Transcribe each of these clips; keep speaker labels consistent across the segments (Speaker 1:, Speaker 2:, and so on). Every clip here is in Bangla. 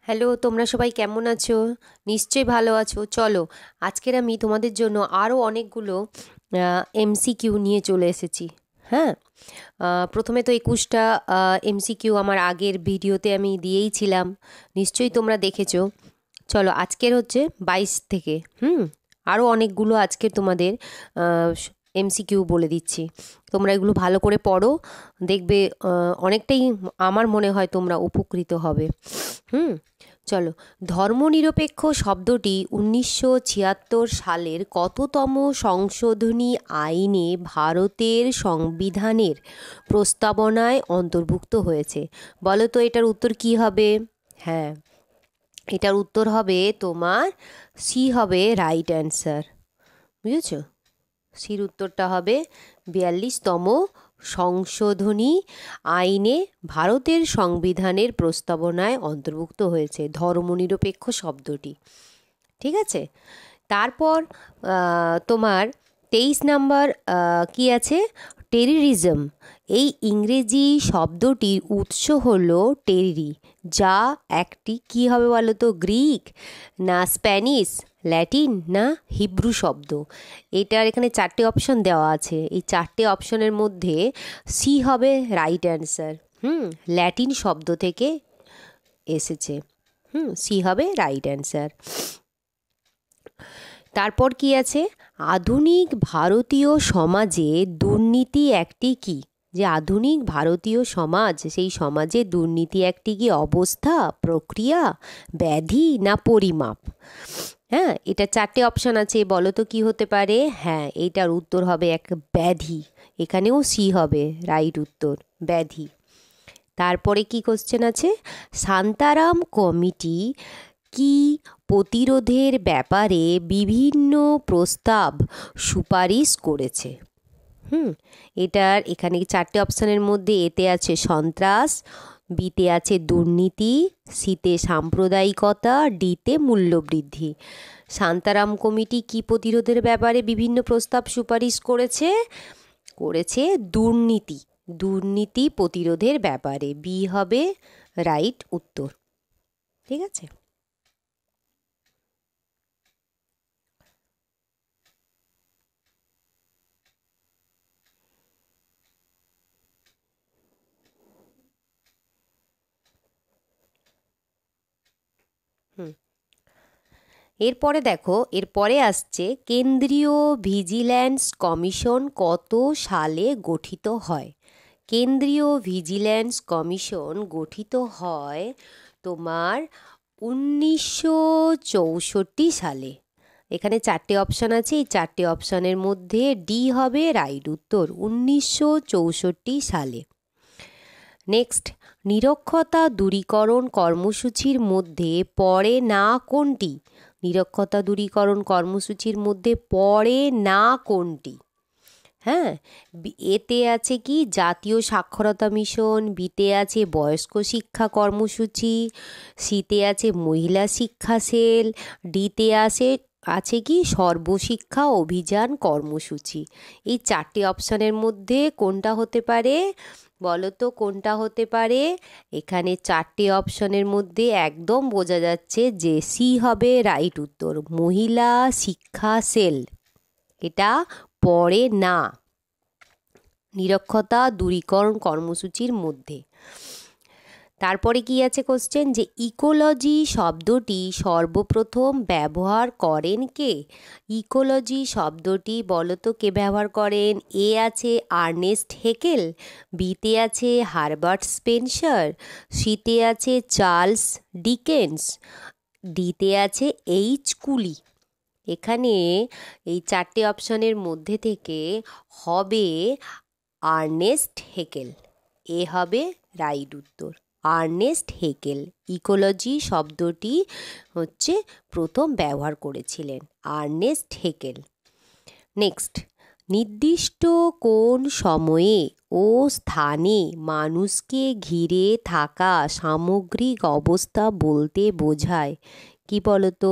Speaker 1: হ্যালো, তোমরা সবাই কেমন আছো? নিশ্চয়ই ভালো আছো। চলো, আজকের আমি তোমাদের জন্য আরও অনেকগুলো এমসিকিউ নিয়ে চলে এসেছি। হ্যাঁ, প্রথমে তো 21টা এমসিকিউ আমার আগের ভিডিওতে আমি দিয়েইছিলাম, নিশ্চয়ই তোমরা দেখেছো। চলো, আজকের হচ্ছে 22 থেকে আরও অনেকগুলো আজকের তোমাদের এমসিকিউ বলে দিচ্ছি। তোমরা এগুলো ভালো করে পড়ো, দেখবে অনেকটাই আমার মনে হয় তোমরা উপকৃত হবে। হুম চলো, ধর্মনিরপেক্ষ শব্দটি 1976 সালের কততম সংশোধনী আইনে ভারতের সংবিধানের প্রস্তাবনায় অন্তর্ভুক্ত হয়েছে? বলো তো এটার উত্তর কি হবে? হ্যাঁ, এটার উত্তর হবে তোমার সি হবে রাইট অ্যান্সার। বুঝেছো? সির উত্তরটা হবে 42তম সংশোধনী আইনে ভারতের সংবিধানের প্রস্তাবনায় অন্তর্ভুক্ত হয়েছে ধর্মনিরপেক্ষ শব্দটি। ঠিক আছে, তারপর তোমার 23 নাম্বার কি আছে? টেরিরিজম। এই ইংরেজি শব্দটির উৎস হলো টেরি, যা একটি কি হবে বলো তো? গ্রিক না স্প্যানিশ, ল্যাটিন না হিব্রু শব্দ? এটার এখানে 4টে অপশন দেওয়া আছে, এই 4টে অপশনের মধ্যে সি হবে রাইট অ্যান্সার। ল্যাটিন শব্দ থেকে এসেছে। সি হবে রাইট অ্যান্সার। তারপর কি আছে? আধুনিক ভারতীয় সমাজে দুর্নীতি একটি কি? যে আধুনিক ভারতীয় সমাজ, সেই সমাজে দুর্নীতি একটি কি অবস্থা, প্রক্রিয়া, ব্যাধি না পরিমাপ? হ্যাঁ, এটা 4টে অপশান আছে, বলো তো কি হতে পারে? হ্যাঁ, এইটার উত্তর হবে এক ব্যাধি। এখানেও সি হবে রাইট উত্তর, ব্যাধি। তারপরে কি কোশ্চেন আছে? শান্তারাম কমিটি কি প্রতিরোধের ব্যাপারে বিভিন্ন প্রস্তাব সুপারিশ করেছে? এটার এখানে 4টে অপশানের মধ্যে এতে আছে সন্ত্রাস, বিতে আছে দুর্নীতি, সিতে সাম্প্রদায়িকতা, ডিতে মূল্যবৃদ্ধি। শান্তারাম কমিটি কি প্রতিরোধের ব্যাপারে বিভিন্ন প্রস্তাব সুপারিশ করেছে? করেছে দুর্নীতি, দুর্নীতি প্রতিরোধের ব্যাপারে। বি হবে রাইট উত্তর। ঠিক আছে। এরপরে দেখো, এরপরে আসছে কেন্দ্রীয় ভিজিল্যান্স কমিশন কত সালে গঠিত হয়? কেন্দ্রীয় ভিজিল্যান্স কমিশন গঠিত হয় তোমার 1964 সালে। এখানে 4টে অপশান আছে, এই 4টে অপশানের মধ্যে ডি হবে রাইট উত্তর, 1964 সালে। নেক্সট, নিরক্ষরতা দূরীকরণ কর্মসূচির মধ্যে পড়ে না কোনটি? নিরক্ষরতা দূরীকরণ কর্মসূচির মধ্যে পড়ে না কোনটি? হ্যাঁ, এতে আছে কি জাতীয় সাক্ষরতা মিশন, বিতে আছে বয়স্ক শিক্ষা কর্মসূচি, সিতে আছে মহিলা শিক্ষা সেল, ডিতে আছে কি সর্বশিক্ষা অভিযান কর্মসূচি। এই 4টে অপশানের মধ্যে কোনটা হতে পারে? বলো তো কোনটা হতে পারে? এখানে 4টে অপশনের মধ্যে একদম বোঝা যাচ্ছে যে সি হবে রাইট উত্তর, মহিলা শিক্ষা সেল। এটা পড়ে না নিরক্ষরতা দূরীকরণ কর্মসূচির মধ্যে। তারপরে কি আছে কোশ্চেন? যে ইকোলজি শব্দটি সর্বপ্রথম ব্যবহার করেন কে? ইকোলজি শব্দটি বলো তো কে ব্যবহার করেন? এ আছে আর্নেস্ট হেকেল, বিতে আছে হারবার্ট স্পেন্সার, সিতে আছে চার্লস ডিকেন্স, ডিতে আছে এইচ কুলি। এখানে এই 4টে অপশনের মধ্যে থেকে হবে আর্নেস্ট হেকেল। এ হবে রাইট উত্তর, আর্নেস্ট হেকেল ইকোলজি শব্দটি হচ্ছে প্রথম ব্যবহার করেছিলেন আর্নেস্ট হেকেল। নেক্সট, নির্দিষ্ট কোন সময়ে ও স্থানে মানুষকে ঘিরে থাকা সামগ্রিক অবস্থা বলতে বোঝায়? কি বলতো?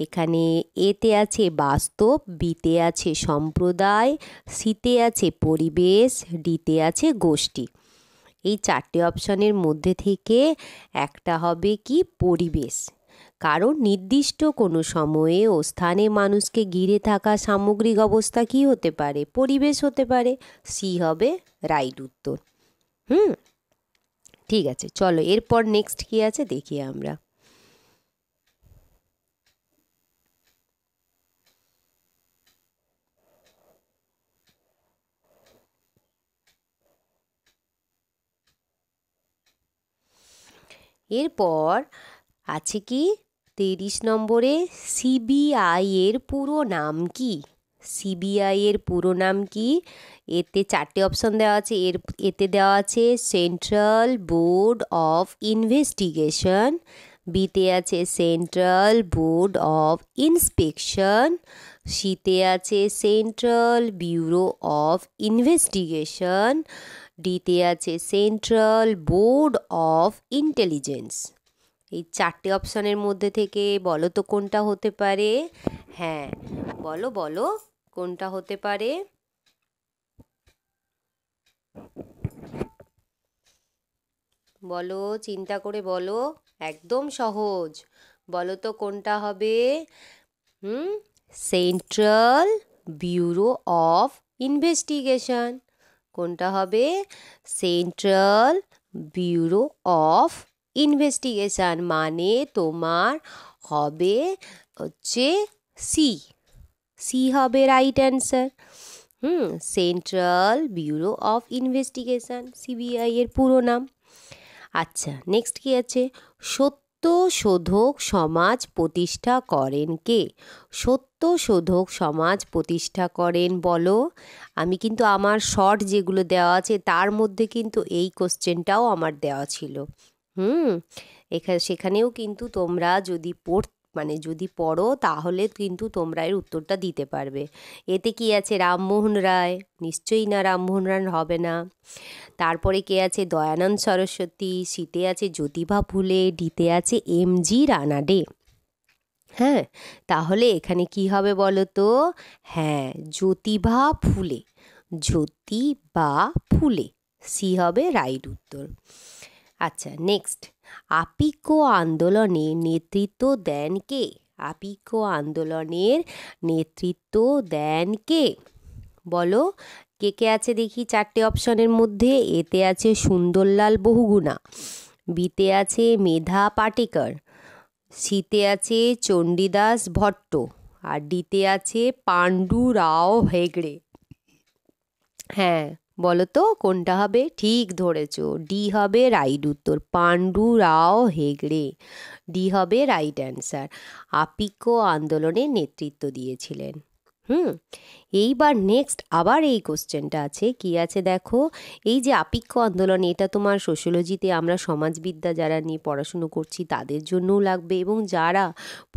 Speaker 1: এখানে এতে আছে বাস্তব, বিতে আছে সম্প্রদায়, সিতে আছে পরিবেশ, ডিতে আছে গোষ্ঠী। এই চারটে অপশানের মধ্যে থেকে একটা হবে কি পরিবেশ, কারণ নির্দিষ্ট কোনো সময়ে ও স্থানে মানুষকে ঘিরে থাকা সামগ্রিক অবস্থা কি হতে পারে, পরিবেশ হতে পারে। সি হবে রাইট উত্তর। ঠিক আছে, চলো এরপর নেক্সট কি আছে দেখি আমরা। এরপর আছে কি 30 নম্বরে, সিবিআই এর পুরো নাম কি? সিবিআই এর পুরো নাম কি? এতে চারটে অপশন দেওয়া আছে। এতে দেওয়া আছে সেন্ট্রাল বোর্ড অফ ইনভেস্টিগেশন, বিতে আছে সেন্ট্রাল বোর্ড অফ ইন্সপেকশন, সিতে আছে সেন্ট্রাল ব্যুরো অফ ইনভেস্টিগেশন, ডিতে আছে সেন্ট্রাল বোর্ড অফ ইন্টেলিজেন্স। এই চারটে অপশানের মধ্যে থেকে বলো তো কোনটা হতে পারে? হ্যাঁ, বলো বলো কোনটা হতে পারে? বলো, চিন্তা করে বলো, একদম সহজ। বলো তো কোনটা হবে? Central bureau of investigation. কোনটা হবে? সেন্ট্রাল ব্যুরো অফ ইনভেস্টিগেশন, মানে তোমার হবে হচ্ছে সি। সি হবে right answer. Central bureau of investigation, CBI এর পুরো নাম। আচ্ছা, নেক্সট কি আছে? সত্যশোধক সমাজ প্রতিষ্ঠা করেন কে? সত্যশোধক সমাজ প্রতিষ্ঠা করেন বলো। আমি কিন্তু আমার শর্ট যেগুলো দেওয়া আছে তার মধ্যে কিন্তু এই কোশ্চেনটাও আমার দেওয়া ছিল। সেখানেও কিন্তু তোমরা যদি যদি পড়ো তাহলে কিন্তু তোমরা এর উত্তরটা দিতে পারবে। এতে কি আছে? রামমোহন রায়, নিশ্চয়ই না, রামমোহন রায় হবে না। তারপরে কে আছে? দয়ানন্দ সরস্বতী, সিতে আছে জ্যোতিবা ফুলে, ডিতে আছে এমজি রানাডে। হ্যাঁ, তাহলে এখানে কি হবে বলো তো? হ্যাঁ, জ্যোতিবা ফুলে, জ্যোতিবা ফুলে, সি হবে রাইট উত্তর। আচ্ছা, নেক্সট, আপিকো আন্দোলনে নেতৃত্ব দেন কে? আপিকো আন্দোলনের নেতৃত্ব দেন কে? বলো, কে কে আছে দেখি চারটে অপশনের মধ্যে। এতে আছে সুন্দরলাল বহুগুণা, বিতে আছে মেধা পাটেকর, সিতে আছে চণ্ডীদাস ভট্ট, আর ডিতে আছে পাণ্ডু রাও হেগড়ে। হ্যাঁ, বলো তো কোনটা হবে? ঠিক ধরেছো, ডি হবে রাইট উত্তর, পাণ্ডু রাও হেগড়ে। ডি হবে রাইট অ্যান্সার। আপিকো আন্দোলনে নেতৃত্ব দিয়েছিলেন। এইবার নেক্সট আবার এই কোশ্চেনটা আছে, কি আছে দেখো। এই যে আপিকো আন্দোলন, এটা তোমার সোশ্যোলজিতে আমরা সমাজবিদ্যা যারা নিয়ে পড়াশুনো করছি তাদের জন্যও লাগবে, এবং যারা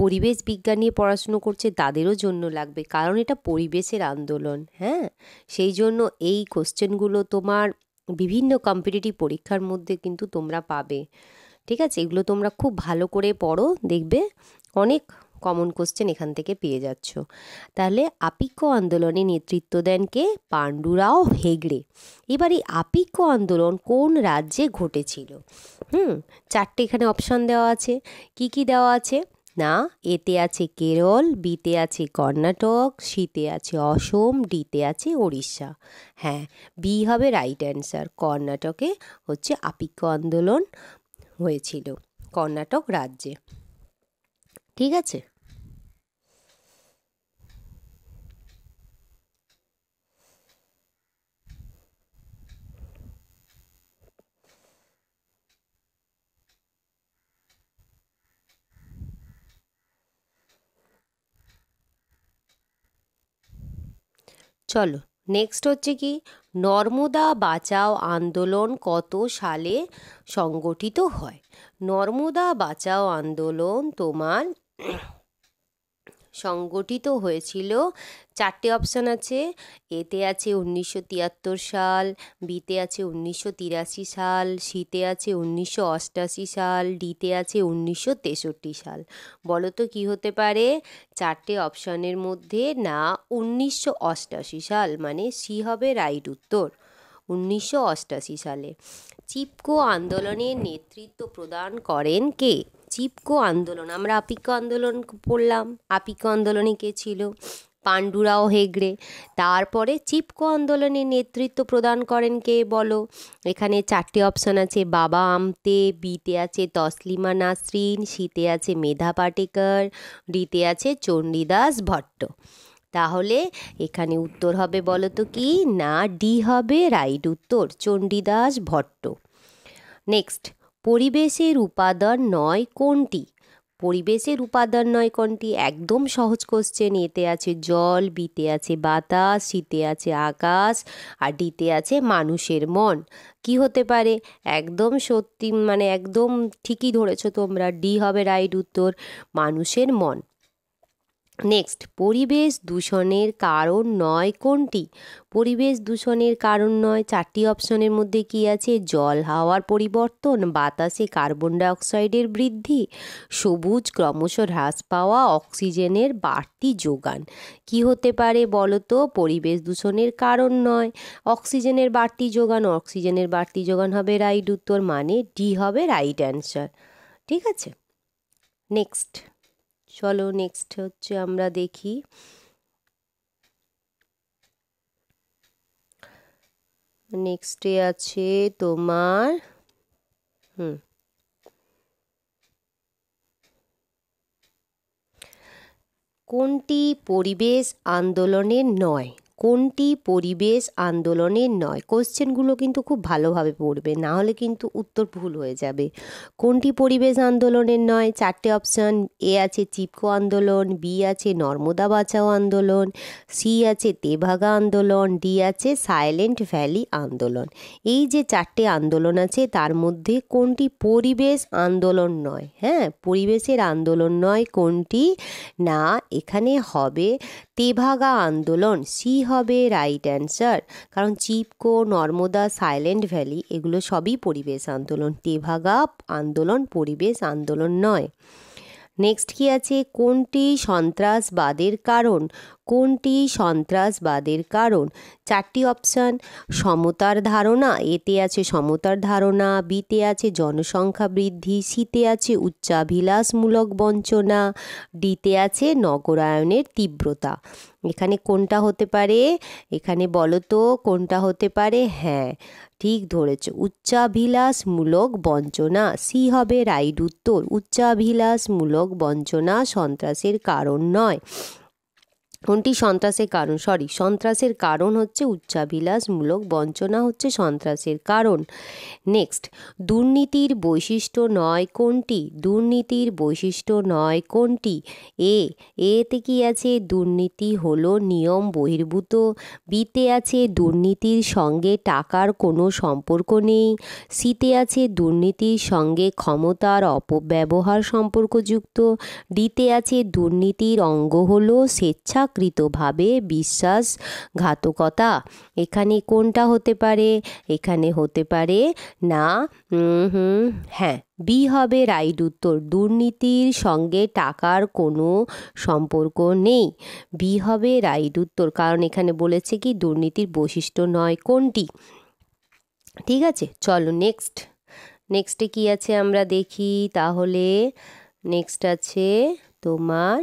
Speaker 1: পরিবেশ বিজ্ঞান নিয়ে পড়াশুনো করছে তাদেরও জন্য লাগবে, কারণ এটা পরিবেশের আন্দোলন। হ্যাঁ, সেই জন্য এই কোশ্চেনগুলো তোমার বিভিন্ন কম্পিটিটিভ পরীক্ষার মধ্যে কিন্তু তোমরা পাবে। ঠিক আছে, এগুলো তোমরা খুব ভালো করে পড়ো, দেখবে অনেক কমন কোশ্চেন এখান থেকে পেয়ে যাচ্ছ। তাহলে আপিকো আন্দোলনে নেতৃত্ব দেন কে? পাণ্ডুরাও হেগড়ে। এবার এই আপিকো আন্দোলন কোন রাজ্যে ঘটেছিল? চারটে এখানে অপশান দেওয়া আছে। কি কি দেওয়া আছে? না, এতে আছে কেরল, বিতে আছে কর্ণাটক, সিতে আছে অসম, ডিতে আছে ওড়িশা। হ্যাঁ, বি হবে রাইট অ্যান্সার। কর্ণাটকে হচ্ছে আপিকো আন্দোলন হয়েছিল, কর্ণাটক রাজ্যে। ঠিক আছে, চলো নেক্সট হচ্ছে কি, নর্মদা বাঁচাও আন্দোলন কত সালে সংগঠিত হয়? নর্মদা বাঁচাও আন্দোলন তোমার সংগঠিত হয়েছিল, চারটে অপশান আছে। এতে আছে 1973 সাল, বিতে আছে 1983 সাল, সিতে আছে 1988 সাল, ডিতে আছে 1963 সাল। বলো তো কী হতে পারে চারটে অপশানের মধ্যে? না, 1988 সাল, মানে সি হবে রাইট উত্তর। 1988 সালে। চিপকো আন্দোলনের নেতৃত্ব প্রদান করেন কে? চিপকো আন্দোলন, আমরা আপিকো আন্দোলন পড়লাম, আপিকো আন্দোলনে কে ছিল? পাণ্ডুরাও হেগড়ে। তারপরে চিপকো আন্দোলনের নেতৃত্ব প্রদান করেন কে বলো? এখানে 4টে অপশান আছে, বাবা আমতে, বিতে আছে তসলিমা নাসরিন, সিতে আছে মেধা পাটেকর, ডিতে আছে চণ্ডীদাস ভট্ট। তাহলে এখানে উত্তর হবে বলো তো কি না? ডি হবে রাইট উত্তর, চণ্ডীদাস ভট্ট। নেক্সট, পরিবেশের উপাদান নয় কোনটি? পরিবেশের উপাদান নয় কোনটি? একদম সহজ কোশ্চেন। এতে আছে জল, বিতে আছে বাতাস, সিতে আছে আকাশ, আর ডিতে আছে মানুষের মন। কি হতে পারে? একদম সত্যি, মানে একদম ঠিকই ধরেছো তোমরা, ডি হবে রাইট উত্তর, মানুষের মন। নেক্সট, পরিবেশ দূষণের কারণ নয় কোনটি? পরিবেশ দূষণের কারণ নয়, 4টি অপশনের মধ্যে কি আছে? জল হাওয়ার পরিবর্তন, বাতাসে কার্বন ডাইঅক্সাইডের বৃদ্ধি, সবুজ ক্রমশ হ্রাস পাওয়া, অক্সিজেনের বাড়তি যোগান। কি হতে পারে বলো তো? পরিবেশ দূষণের কারণ নয়, অক্সিজেনের বাড়তি যোগান। অক্সিজেনের বাড়তি যোগান হবে রাইট উত্তর, মানে ডি হবে রাইট অ্যান্সার। ঠিক আছে, নেক্সট চলো, নেক্সট হচ্ছে আমরা দেখি নেক্সটে আছে তোমার কোনটি পরিবেশ আন্দোলনের নয়? কোনটি পরিবেশ আন্দোলনের নয়? কোশ্চেনগুলো কিন্তু খুব ভালোভাবে পড়বে, না হলে কিন্তু উত্তর ভুল হয়ে যাবে। কোনটি পরিবেশ আন্দোলনের নয়? 4টে অপশান, এ আছে চিপকো আন্দোলন, বি আছে নর্মদা বাঁচাও আন্দোলন, সি আছে তেভাগা আন্দোলন, ডি আছে সাইলেন্ট ভ্যালি আন্দোলন। এই যে 4টে আন্দোলন আছে তার মধ্যে কোনটি পরিবেশ আন্দোলন নয়? হ্যাঁ, পরিবেশের আন্দোলন নয় কোনটি? না, এখানে হবে তেভাগা আন্দোলন, সি হবে রাইট অ্যান্সার। কারণ চিপকো, নর্মদা, সাইলেন্ট ভ্যালি এগুলো সবই পরিবেশ আন্দোলন, তেভাগা আন্দোলন পরিবেশ আন্দোলন নয়। নেক্সট কি আছে? কোনটি সন্ত্রাসবাদের কারণ? কোনটি সন্ত্রাসবাদের কারণ? 4টি অপশান, সমতার ধারণা, এতে আছে সমতার ধারণা, বিতে আছে জনসংখ্যা বৃদ্ধি, সিতে আছে উচ্চাভিলাষমূলক বঞ্চনা, ডিতে আছে নগরায়নের তীব্রতা। এখানে কোনটা হতে পারে? এখানে বলো তো কোনটা হতে পারে? হ্যাঁ, ঠিক ধরেছ, উচ্চাভিলাষমূলক বঞ্চনা, সি হবে রাইট উত্তর, উচ্চাভিলাষমূলক বঞ্চনা সন্ত্রাসের কারণ নয়। কোনটি সন্ত্রাসের কারণ? সন্ত্রাসের কারণ হচ্ছে উচ্চাভিলাষমূলক বঞ্চনা হচ্ছে সন্ত্রাসের কারণ। নেক্সট, দুর্নীতির বৈশিষ্ট্য নয় কোনটি? দুর্নীতির বৈশিষ্ট্য নয় কোনটি? এতে কি আছে? দুর্নীতি হলো নিয়ম বহির্ভূত, বিতে আছে দুর্নীতির সঙ্গে টাকার কোনো সম্পর্ক নেই, সিতে আছে দুর্নীতির সঙ্গে ক্ষমতার অপব্যবহার সম্পর্কযুক্ত, ডিতে আছে দুর্নীতির অঙ্গ হলো স্বেচ্ছাকৃতভাবে বিশ্বাসঘাতকতা। এখানে কোনটা হতে পারে? এখানে হতে পারে না, হ্যাঁ, বি হবে রাইট উত্তর, দুর্নীতির সঙ্গে টাকার কোনো সম্পর্ক নেই, বি হবে রাইট উত্তর। কারণ এখানে বলেছে কি দুর্নীতির বৈশিষ্ট্য নয় কোনটি। ঠিক আছে, চলো নেক্সটে কি আছে আমরা দেখি তাহলে। নেক্সট আছে তোমার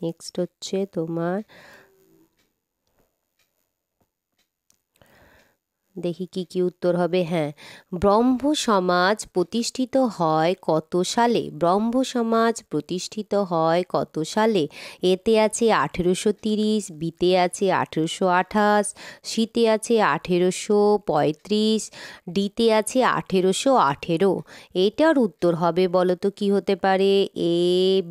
Speaker 1: নেক্সট হচ্ছে তোমার, দেখি কি উত্তর হবে। হ্যাঁ, ব্রহ্ম সমাজ প্রতিষ্ঠিত হয় কত সালে? ব্রহ্ম সমাজ প্রতিষ্ঠিত হয় কত সালে? এতে আছে 1830, বিতে আছে 1828, সিতে আছে 1835, ডিতে আছে 1818। এটার উত্তর হবে বলো তো কি হতে পারে? এ,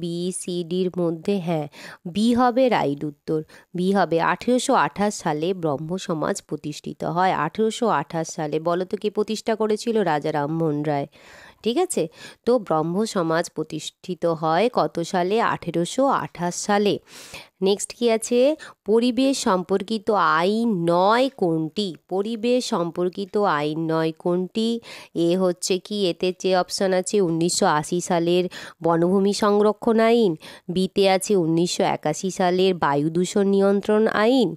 Speaker 1: বি, সি, ডির মধ্যে হ্যাঁ, বি হবে রাইট উত্তর, বি হবে। 1828 সালে ব্রহ্ম সমাজ প্রতিষ্ঠিত হয়। 1828 সালে বলো তো কে প্রতিষ্ঠা করেছিল? রাজা রামমোহন রায়। ঠিক আছে, তো ব্রহ্ম সমাজ প্রতিষ্ঠিত হয় কত সালে? 1828 সালে। নেক্সট কি আছে, পরিবেশ সম্পর্কিত আইন নয় কোনটি? পরিবেশ সম্পর্কিত আইন নয় কোনটি? এ হচ্ছে কি, এতে যে অপশান আছে 1980 সালের বনভূমি সংরক্ষণ আইন, বিতে আছে 1981 সালের বায়ু দূষণ নিয়ন্ত্রণ আইন,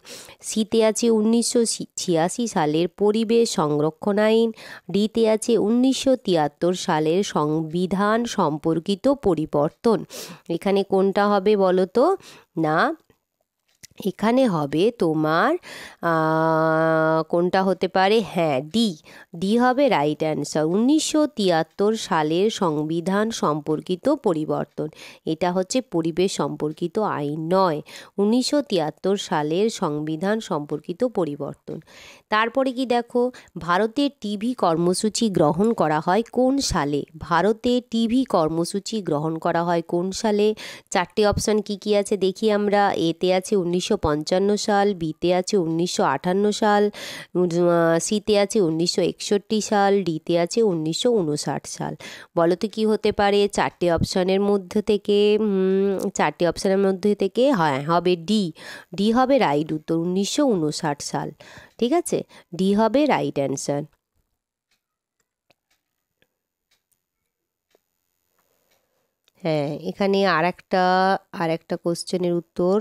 Speaker 1: সিতে আছে 1986 সালের পরিবেশ সংরক্ষণ আইন, ডিতে আছে 1973 সালের সংবিধান সম্পর্কিত পরিবর্তন। এখানে কোনটা হবে বলো তো? না, এখানে হবে তোমার কোনটা হতে পারে, হ্যাঁ ডি, ডি হবে রাইট অ্যান্সার। 1973 সালের সংবিধান সম্পর্কিত পরিবর্তন, এটা হচ্ছে পরিবেশ সম্পর্কিত আইন নয়, 1973 সালের সংবিধান সম্পর্কিত পরিবর্তন। তারপরে কি দেখো, ভারতের টিভি কর্মসূচি গ্রহণ করা হয় কোন সালে? ভারতে টিভি কর্মসূচি গ্রহণ করা হয় কোন সালে? চারটে অপশান কি কি আছে দেখি আমরা। এতে আছে 1955 সাল, বিতে আছে 1958 সাল, সিতে আছে 1961 সাল, ডিতে আছে 1959 সাল। বলো তো কী হতে পারে চারটে অপশানের মধ্যে থেকে? চারটে অপশানের মধ্যে থেকে হ্যাঁ হবে ডি, ডি হবে রাইট উত্তর, 1959 সাল। ঠিক আছে, ডি হবে রাইট অ্যান্সার। হ্যাঁ, এখানে আর একটা কোশ্চেনের উত্তর,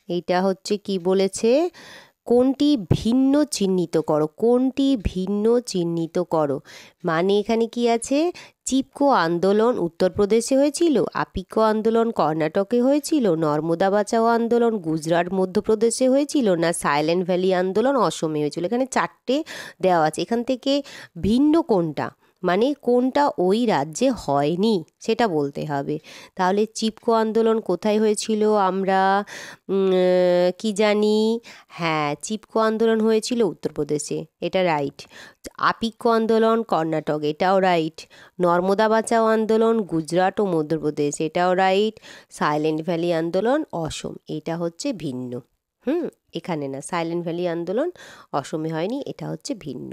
Speaker 1: এইটা হচ্ছে কি বলেছে, কোনটি ভিন্ন চিহ্নিত করো, কোনটি ভিন্ন চিহ্নিত করো। মানে এখানে কি আছে, চিপকো আন্দোলন উত্তরপ্রদেশে হয়েছিল, আপিকো আন্দোলন কর্ণাটকে হয়েছিল, নর্মদা বাঁচাও আন্দোলন গুজরাট মধ্যপ্রদেশে হয়েছিল, না সাইলেন্ট ভ্যালি আন্দোলন অসমে হয়েছিল। এখানে চারটে দেওয়া আছে, এখান থেকে ভিন্ন কোনটা, মানে কোনটা ওই রাজ্যে হয়নি সেটা বলতে হবে। তাহলে চিপকো আন্দোলন কোথায় হয়েছিল আমরা কি জানি, হ্যাঁ চিপকো আন্দোলন হয়েছিল উত্তরপ্রদেশে, এটা রাইট। আপিকো আন্দোলন কর্ণাটক, এটাও রাইট। নর্মদা বাঁচাও আন্দোলন গুজরাট ও মধ্যপ্রদেশ, এটাও রাইট। সাইলেন্ট ভ্যালি আন্দোলন অসম, এটা হচ্ছে ভিন্ন। এখানে না, সাইলেন্ট ভ্যালি আন্দোলন অসমে হয়নি, এটা হচ্ছে ভিন্ন,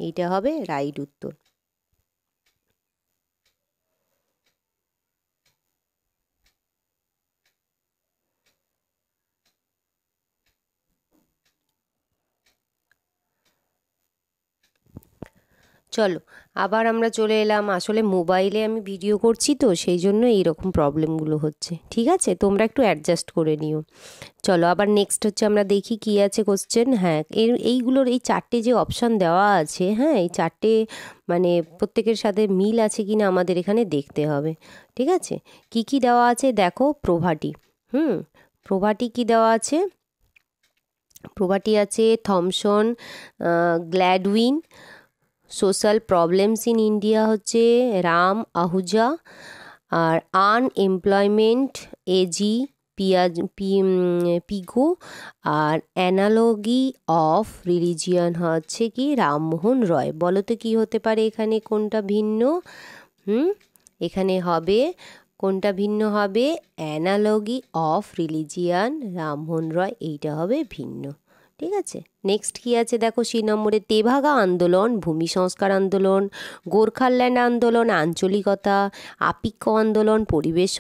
Speaker 1: এইটা হবে রাইট উত্তর। চলো আবার আমরা চলে এলাম, আসলে মোবাইলে আমি ভিডিও করছি তো সেই জন্য এইরকম প্রবলেমগুলো হচ্ছে। ঠিক আছে, তোমরা একটু অ্যাডজাস্ট করে নিও। চলো আবার নেক্সট হচ্ছে আমরা দেখি কি আছে কোশ্চেন। হ্যাঁ, এইগুলোর এই চারটে যে অপশান দেওয়া আছে, হ্যাঁ এই চারটে মানে প্রত্যেকের সাথে মিল আছে কি না আমাদের এখানে দেখতে হবে। ঠিক আছে, কি কি দেওয়া আছে দেখো, প্রভাটি, প্রভাটি কি দেওয়া আছে, প্রভাটি আছে Thomson Gladwin, social problems in India হচ্ছে রাম আহুজা, আর আনএমপ্লয়মেন্ট এজি পিগো, আর অ্যানালজি অফ রিলিজিয়ান হচ্ছে কি রামমোহন রয়। বলো তো কী হতে পারে এখানে, কোনটা ভিন্ন? এখানে হবে কোনটা ভিন্ন হবে, অ্যানালজি অফ রিলিজিয়ান রামমোহন রয়, এইটা হবে ভিন্ন। ঠিক আছে, নেক্সট কি আছে দেখো, সেই নম্বরে তেভাগা আন্দোলন ভূমি সংস্কার আন্দোলন, গোর্খাল্যান্ড আন্দোলন আঞ্চলিকতা, আপিক্য আন্দোলন পরিবেশ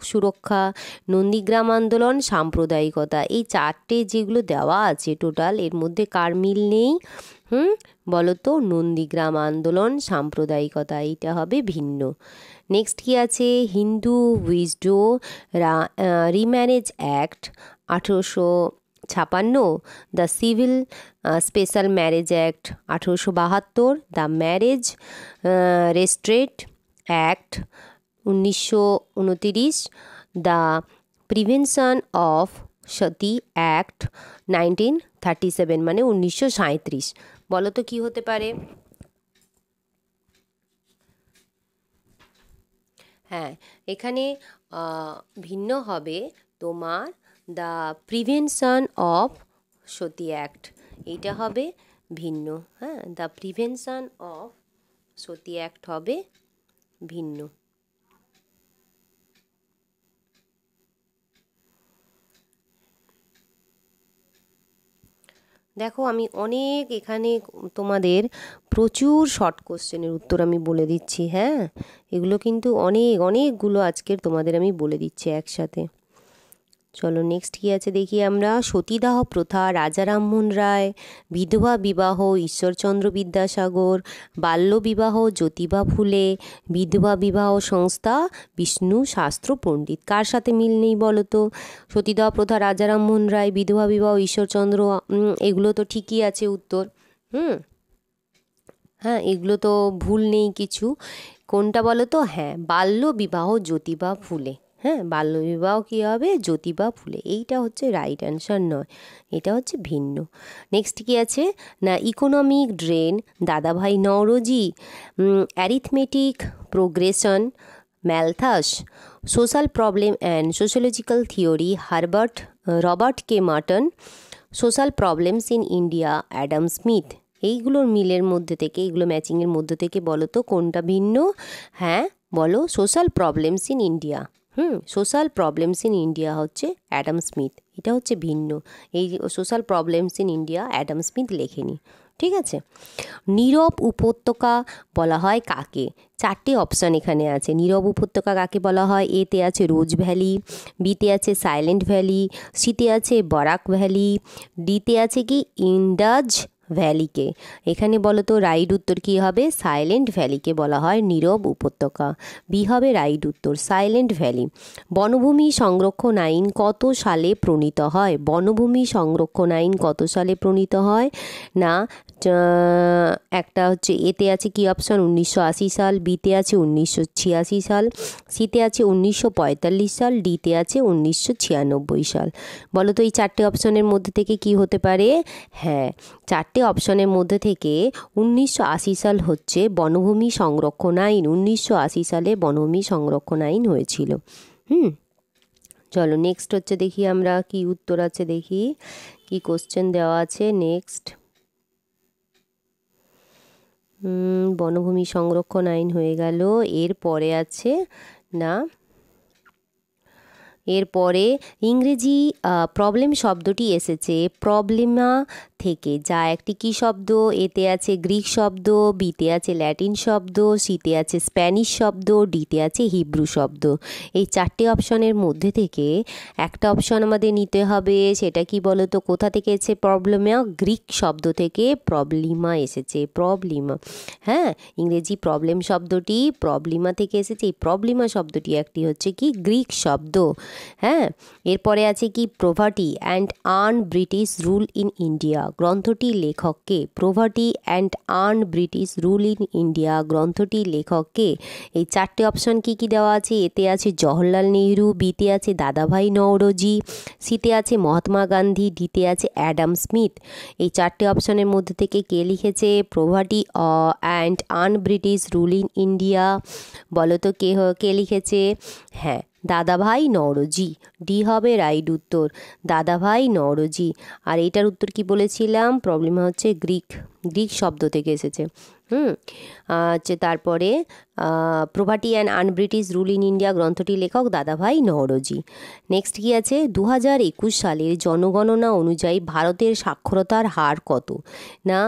Speaker 1: সুরক্ষা, নন্দীগ্রাম আন্দোলন সাম্প্রদায়িকতা। এই চারটে যেগুলো দেওয়া আছে টোটাল, এর মধ্যে কার মিল নেই? বলো তো, নন্দীগ্রাম আন্দোলন সাম্প্রদায়িকতা, এইটা হবে ভিন্ন। নেক্সট কি আছে, Hindu widow remarriage act 1856, the civil special marriage act 1872, the marriage restraint act 1929, the prevention of sati act 1937 মানে 1937। বলো তো কী হতে পারে? হ্যাঁ, এখানে ভিন্ন হবে তোমার the prevention of sati act, এইটা হবে ভিন্ন। হ্যাঁ, the prevention of sati act হবে ভিন্ন। দেখো আমি অনেক এখানে তোমাদের প্রচুর শর্ট কোশ্চেনের উত্তর আমি বলে দিচ্ছি। হ্যাঁ, এগুলো কিন্তু অনেকগুলো আজকের তোমাদের আমি বলে দিচ্ছি একসাথে। চলো নেক্সট কী আছে দেখি আমরা। সতীদাহ প্রথা, রাজা রামমোহন রায়, বিধবা বিবাহ ঈশ্বরচন্দ্র বিদ্যাসাগর, বাল্যবিবাহ জ্যোতিবা ফুলে, বিধবা বিবাহ সংস্থা বিষ্ণু শাস্ত্র পণ্ডিত। কার সাথে মিল নেই বলো তো? সতীদাহ প্রথা, রাজা রামমোহন রায়, বিধবা বিবাহ ঈশ্বরচন্দ্র, এগুলো তো ঠিকই আছে উত্তর। হ্যাঁ, এগুলো তো ভুল নেই কিছু। কোনটা বলো তো? হ্যাঁ, বাল্যবিবাহ জ্যোতিবা ফুলে। হ্যাঁ, বাল্যবিবাহ কী হবে? জ্যোতিবা ফুলে। এইটা হচ্ছে রাইট অ্যান্সার নয়, এটা হচ্ছে ভিন্ন। নেক্সট কী আছে না, economic drain Dadabhai Naoroji, arithmetic progression Malthus, social problem and sociological theory Robert K Merton, social problems in India Adam Smith. এইগুলোর মিলের মধ্যে থেকে, এইগুলো ম্যাচিংয়ের মধ্যে থেকে বলো তো কোনটা ভিন্ন? হ্যাঁ বলো, social problems in India. Social problems in India হচ্ছে অ্যাডাম স্মিথ, এটা হচ্ছে ভিন্ন। এই social problems in India Adam Smith লেখেনি, ঠিক আছে। নীরব উপত্যকা বলা হয় কাকে? চারটে অপশান এখানে আছে। নীরব উপত্যকা কাকে বলা হয়? এতে আছে রোজ ভ্যালি, বিতে আছে সাইলেন্ট ভ্যালি, সিতে আছে বরাক ভ্যালি, ডিতে আছে কি ইন্ডাজ ভ্যালিকে। এখানে বলো তো রাইট উত্তর কী হবে? সাইলেন্ট ভ্যালিকে বলা হয় নীরব উপত্যকা। বি হবে রাইট উত্তর, সাইলেন্ট ভ্যালি। বনভূমি সংরক্ষণ আইন কত সালে প্রণীত হয়? বনভূমি সংরক্ষণ আইন কত সালে প্রণীত হয়? না, একটা হচ্ছে এতে আছে কি অপশান 1980 সাল, বিতে আছে 1986 সাল, সিতে আছে 1945 সাল, ডিতে আছে 1996 সাল। বলো তো এই চারটে অপশানের মধ্যে থেকে কি হতে পারে? হ্যাঁ, চারটে অপশানের মধ্যে থেকে 1980 সাল হচ্ছে বনভূমি সংরক্ষণ আইন। 1980 সালে বনভূমি সংরক্ষণ আইন হয়েছিল। চলো নেক্সট হচ্ছে দেখি আমরা কি উত্তর আছে, দেখি কি কোশ্চেন দেওয়া আছে। নেক্সট বনভূমি সংরক্ষণ আইন হয়ে গেল। এরপরে আছে না, এরপরে ইংরেজি প্রবলেম শব্দটি এসেছে প্রবলেমা থেকে, যা একটি কী শব্দ? এতে আছে গ্রিক শব্দ, বিতে আছে ল্যাটিন শব্দ, সিতে আছে স্প্যানিশ শব্দ, ডিতে আছে হিব্রু শব্দ। এই চারটে অপশনের মধ্যে থেকে একটা অপশন আমাদের নিতে হবে। সেটা কি বলো তো? কোথা থেকে এসেছে প্রবলেমা? গ্রিক শব্দ থেকে প্রবলিমা এসেছে, প্রবলিমা। হ্যাঁ, ইংরেজি প্রবলেম শব্দটি প্রবলিমা থেকে এসেছে। এই প্রবলিমা শব্দটি একটি হচ্ছে কি গ্রিক শব্দ। হ্যাঁ, এরপরে আছে কি poverty and un British rule in India গ্রন্থটির লেখককে? Poverty and un British rule in India গ্রন্থটির লেখককে? এই চারটে অপশান কি কি দেওয়া আছে? এতে আছে জওহরলাল নেহরু, বিতে আছে দাদাভাই নওরোজি, সিতে আছে মহাত্মা গান্ধী, ডিতে আছে অ্যাডাম স্মিথ। এই চারটে অপশানের মধ্যে থেকে কে লিখেছে poverty and un British rule in India? বলো তো কে লিখেছে? হ্যাঁ, দাদাভাই নওরোজি। ডি হবে রাইট উত্তর, দাদাভাই নওরোজি। আর এইটার উত্তর কি বলেছিলাম? প্রবলেম হচ্ছে গ্রিক শব্দ থেকে এসেছে। হচ্ছে তারপরে poverty and un British rule in India গ্রন্থটির লেখক দাদাভাই নওরোজি। নেক্সট কি আছে? 2021 সালের জনগণনা অনুযায়ী ভারতের সাক্ষরতার হার কত? না,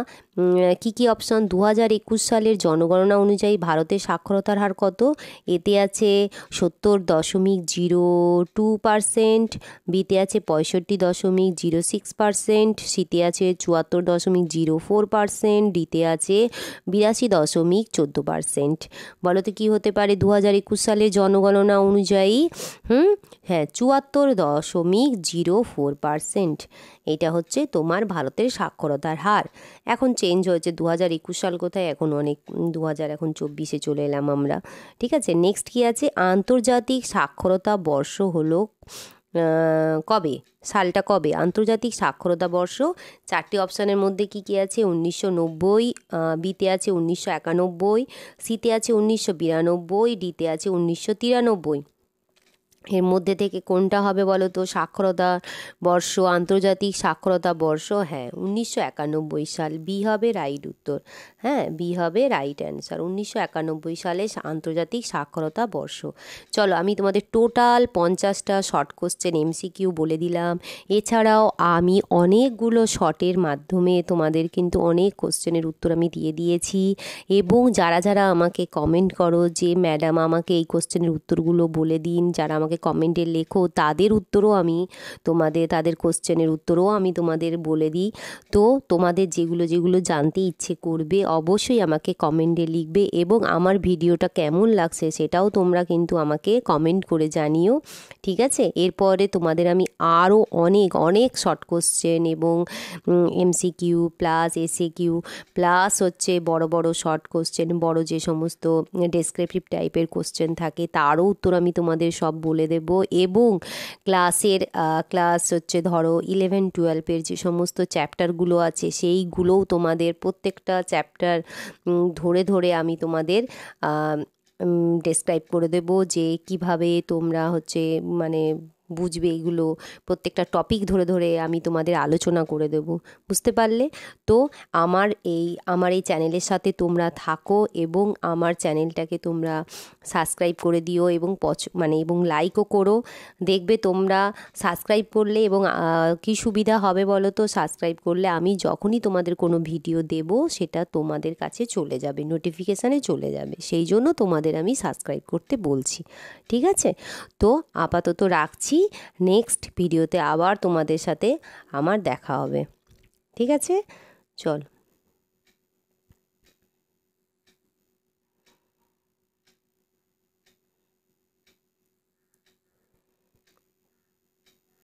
Speaker 1: কি অপশান? 2021 সালের জনগণনা অনুযায়ী ভারতের সাক্ষরতার হার কত? এতে আছে 70.02%, বিতে আছে 65.06%, সিতে আছে 74.04%, ডিতে আছে 82.14%। বলো তো কী হতে পারে 2021 সালের জনগণনা অনুযায়ী? হ্যাঁ, 74.04%। এটা হচ্ছে তোমার ভারতের সাক্ষরতার হার। এখন চেঞ্জ হয়েছে, 2021 সাল কোথায়, এখন অনেক 2024 চলে এলাম আমরা, ঠিক আছে। নেক্সট কি আছে? আন্তর্জাতিক সাক্ষরতা বর্ষ হলো কবে? সালটা কবে? আন্তর্জাতিক সাক্ষরতা বর্ষ। চারটি অপশানের মধ্যে কি কি আছে? 1990, বিতে আছে 1991, সিতে আছে 1992, ডিতে আছে 1993। এর মধ্যে থেকে কোনটা হবে বলো তো সাক্ষরতা বর্ষ, আন্তর্জাতিক সাক্ষরতা বর্ষ? হ্যাঁ, 1991 সাল। বি হবে রাইট উত্তর, হ্যাঁ, বি হবে রাইট অ্যান্সার। 1991 সালে আন্তর্জাতিক সাক্ষরতা বর্ষ। চলো আমি তোমাদের টোটাল 50টা শর্ট কোশ্চেন এমসিকিউ বলে দিলাম। এছাড়াও আমি অনেকগুলো শর্টের মাধ্যমে তোমাদের কিন্তু অনেক কোশ্চেনের উত্তর আমি দিয়ে দিয়েছি। এবং যারা যারা আমাকে কমেন্ট করো যে ম্যাডাম আমাকে এই কোশ্চেনের উত্তরগুলো বলে দিন, যারা আমাকে কমেন্টে লেখো তাদের উত্তরও আমি তাদের কোশ্চেনের উত্তরও আমি তোমাদের বলে দিই। তো তোমাদের যেগুলো যেগুলো জানতে ইচ্ছে করবে অবশ্যই আমাকে কমেন্টে লিখবে, এবং আমার ভিডিওটা কেমন লাগছে সেটাও তোমরা কিন্তু আমাকে কমেন্ট করে জানিও, ঠিক আছে? এরপরে তোমাদের আমি আরও অনেক অনেক শর্ট কোশ্চেন এবং এমসিকিউ প্লাস এসএকিউ প্লাস হচ্ছে বড় বড় শর্ট কোশ্চেন, বড় যে সমস্ত ডেসক্রিপটিভ টাইপের কোশ্চেন থাকে তারও উত্তর আমি তোমাদের সব বলে দেব। এবং ক্লাস হচ্ছে ধরো 11-12 যে সমস্ত চ্যাপ্টারগুলো আছে সেইগুলোও তোমাদের প্রত্যেকটা চ্যাপ্টার ধরে ধরে আমি তোমাদের ডেসক্রাইব করে দেব যে কিভাবে তোমরা হচ্ছে মানে বুঝবে এগুলো। প্রত্যেকটা টপিক ধরে ধরে আমি তোমাদের আলোচনা করে দেব, বুঝতে পারলে? তো আমার এই চ্যানেলের সাথে তোমরা থাকো এবং আমার চ্যানেলটাকে তোমরা সাবস্ক্রাইব করে দিও এবং এবং লাইকও করো। দেখবে তোমরা সাবস্ক্রাইব করলে এবং কি সুবিধা হবে বলো তো, সাবস্ক্রাইব করলে আমি যখনই তোমাদের কোনো ভিডিও দেব সেটা তোমাদের কাছে চলে যাবে, নোটিফিকেশানে চলে যাবে, সেই জন্য তোমাদের আমি সাবস্ক্রাইব করতে বলছি, ঠিক আছে? তো আপাতত রাখছি, নেক্সট ভিডিওতে আবার তোমাদের সাথে আমার দেখা হবে, ঠিক আছে? চল।